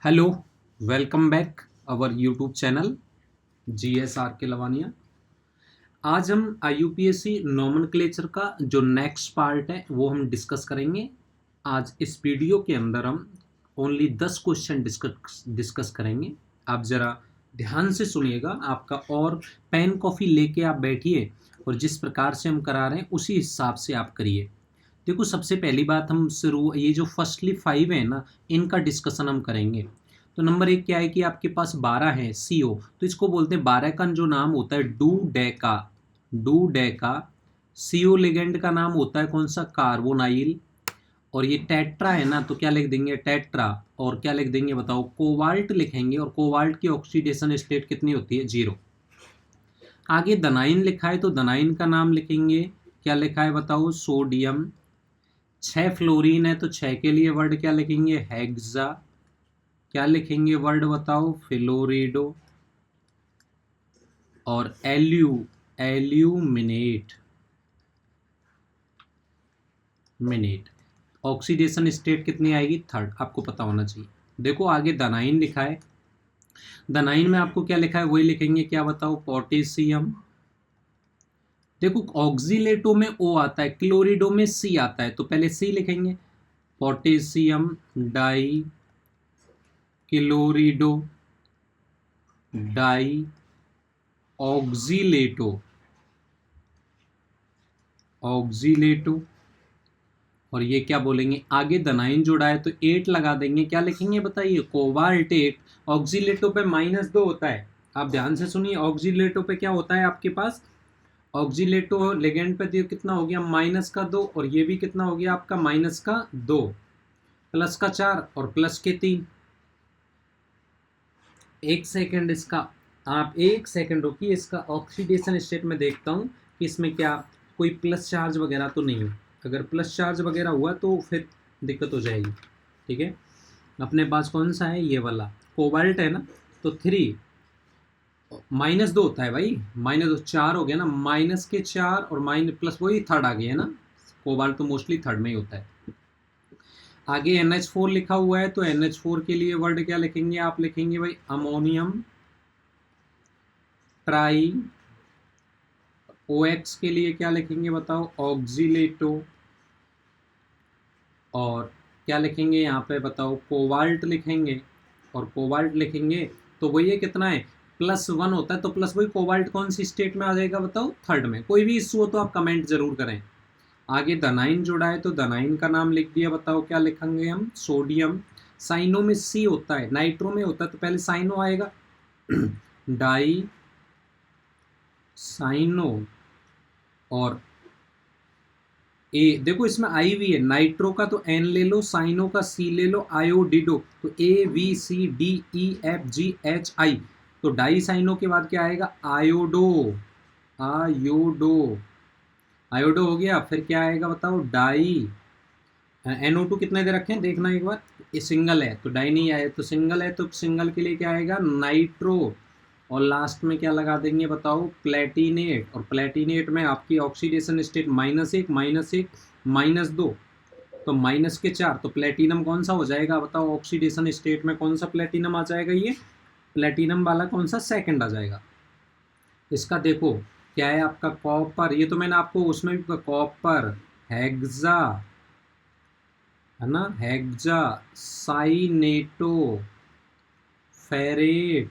Hello, welcome back our YouTube channel GSR के लवानिया। आज हम IUPAC नॉमेनक्लेचर का जो नेक्स्ट पार्ट है वो हम डिस्कस करेंगे। आज इस वीडियो के अंदर हम ओनली 10 क्वेश्चन डिस्कस करेंगे। आप ज़रा ध्यान से सुनिएगा, आपका और पेन कॉफ़ी लेके आप बैठिए और जिस प्रकार से हम करा रहे हैं उसी हिसाब से आप करिए। देखो, सबसे पहली बात हम शुरू ये जो फर्स्टली 5 है ना, इनका डिस्कशन हम करेंगे। तो नंबर 1 क्या है कि आपके पास 12 है CO, तो इसको बोलते हैं 12 का जो नाम होता है डू डेका। CO लिगेंड का नाम होता है कौन सा, कार्बोनाइल। और ये टेट्रा है ना, तो क्या लिख देंगे, टेट्रा। और क्या लिख देंगे बताओ, कोबाल्ट लिखेंगे। और कोबाल्ट की ऑक्सीडेशन स्टेट कितनी होती है, 0। आगे दनाइन लिखा है तो दनाइन का नाम लिखेंगे। क्या लिखा है बताओ, सोडियम। 6 फ्लोरीन है तो 6 के लिए वर्ड क्या लिखेंगे, हेक्सा। क्या लिखेंगे वर्ड बताओ, फ्लोरिडो। और एल्यूमिनेट ऑक्सीडेशन स्टेट कितनी आएगी, 3rd। आपको पता होना चाहिए। देखो आगे दनाइन लिखा है, दनाइन में आपको क्या लिखा है वही लिखेंगे। क्या बताओ, पोटेशियम। देखो ऑक्सीलेटो में O आता है, क्लोरिडो में C आता है, तो पहले C लिखेंगे। Potassium di chlorido di oxalato. और ये क्या बोलेंगे, आगे दनाइन जोड़ा है तो 8 लगा देंगे। क्या लिखेंगे बताइए, कोबाल्ट 8। ऑक्सीलेटो पे -2 होता है। आप ध्यान से सुनिए, ऑक्सीलेटो पे क्या होता है आपके पास, ऑक्सीलेटो लेगेंड पे तो कितना हो गया, -2। और ये भी कितना हो गया आपका, -2 +4 और +3। एक सेकेंड, इसका आप एक सेकेंड रुकिए, इसका ऑक्सीडेशन स्टेट में देखता हूँ कि इसमें क्या कोई प्लस चार्ज वगैरह तो नहीं है। अगर प्लस चार्ज वगैरह हुआ तो फिर दिक्कत हो जाएगी। ठीक है, अपने पास कौन सा है, ये वाला कोबाल्ट है ना, तो 3 -2 होता है भाई, -2 4 हो गया ना, -4 और प्लस वही 3rd आ गया है ना। कोबाल्ट तो मोस्टली 3rd में ही होता है। आगे NH4 लिखा हुआ है तो NH4 के लिए वर्ड क्या लिखेंगे, आप लिखेंगे भाई अमोनियम ट्राई। OX के लिए क्या लिखेंगे बताओ, ऑक्सीलेटो। और क्या लिखेंगे यहाँ पे बताओ, कोबाल्ट लिखेंगे। और कोबाल्ट लिखेंगे तो वही है, कितना है, +1 होता है, तो प्लस वही कोबाल्ट कौन सी स्टेट में आ जाएगा बताओ, 3rd में। कोई भी इशू हो तो आप कमेंट जरूर करें। आगे दनाइन जोड़ा है तो दनाइन का नाम लिख दिया। बताओ क्या लिखेंगे हम, सोडियम। साइनो में C होता है, नाइट्रो में होता है तो पहले साइनो आएगा डाई साइनो। और देखो इसमें I भी है, नाइट्रो का तो N ले लो, साइनो का C ले लो, आयोडिडो तो ABCDEFGHI। तो डाई साइनो के बाद क्या आएगा, आयोडो आयोडो हो गया। फिर क्या आएगा बताओ, डाई। NO2 कितने दे रखे हैं देखना एक बार, ये सिंगल है तो डाई नहीं आए, तो सिंगल है तो सिंगल के लिए क्या आएगा, नाइट्रो। और लास्ट में क्या लगा देंगे बताओ, प्लेटिनेट। और प्लेटिनेट में आपकी ऑक्सीडेशन स्टेट -1 -2 तो -4। तो प्लेटिनम कौन सा हो जाएगा बताओ, ऑक्सीडेशन स्टेट में कौन सा प्लेटिनम आ जाएगा, ये प्लेटिनम वाला कौन सा, 2nd आ जाएगा। इसका देखो क्या है आपका, कॉपर। ये तो मैंने आपको उसमें भी कॉपर, हेक्सा है ना, हेक्सा साइनेटो फेरेट।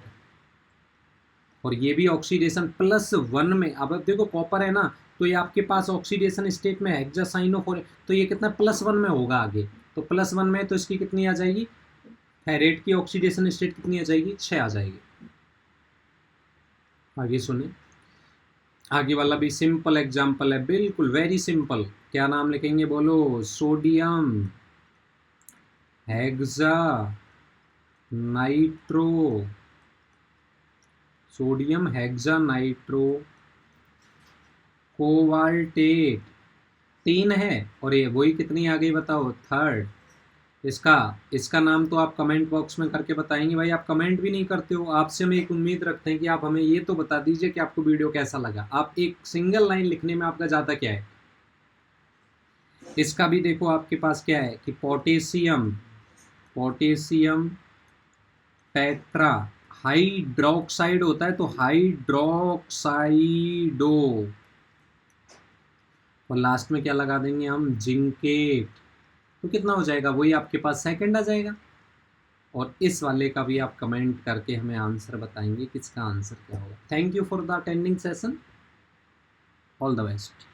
और ये भी ऑक्सीडेशन +1 में। अब देखो कॉपर है ना, तो ये आपके पास ऑक्सीडेशन स्टेट में हेक्सासाइनोफोर, तो ये कितना +1 में होगा आगे। तो +1 में तो इसकी कितनी आ जाएगी, फेरेट की ऑक्सीडेशन स्टेट कितनी आ जाएगी, 6 आ जाएगी। आगे सुनिए, आगे वाला भी सिंपल एग्जाम्पल है, बिल्कुल वेरी सिंपल। क्या नाम लिखेंगे बोलो, sodium hexa nitro, sodium hexa nitro cobaltate. 3 है और ये वही कितनी आ गई बताओ, 3rd। इसका इसका नाम तो आप कमेंट बॉक्स में करके बताएंगे। भाई आप कमेंट भी नहीं करते हो, आपसे हम एक उम्मीद रखते हैं कि आप हमें ये तो बता दीजिए कि आपको वीडियो कैसा लगा। आप एक सिंगल लाइन लिखने में आपका ज़्यादा क्या है। इसका भी देखो आपके पास क्या है कि पोटेशियम टेट्रा हाइड्रोक्साइड होता है तो हाइड्रोक्साइडो, और लास्ट में क्या लगा देंगे हम, जिंकेट। तो कितना हो जाएगा, वही आपके पास सेकंड आ जाएगा। और इस वाले का भी आप कमेंट करके हमें आंसर बताएंगे किसका आंसर क्या होगा। Thank you for the attending session, all the best.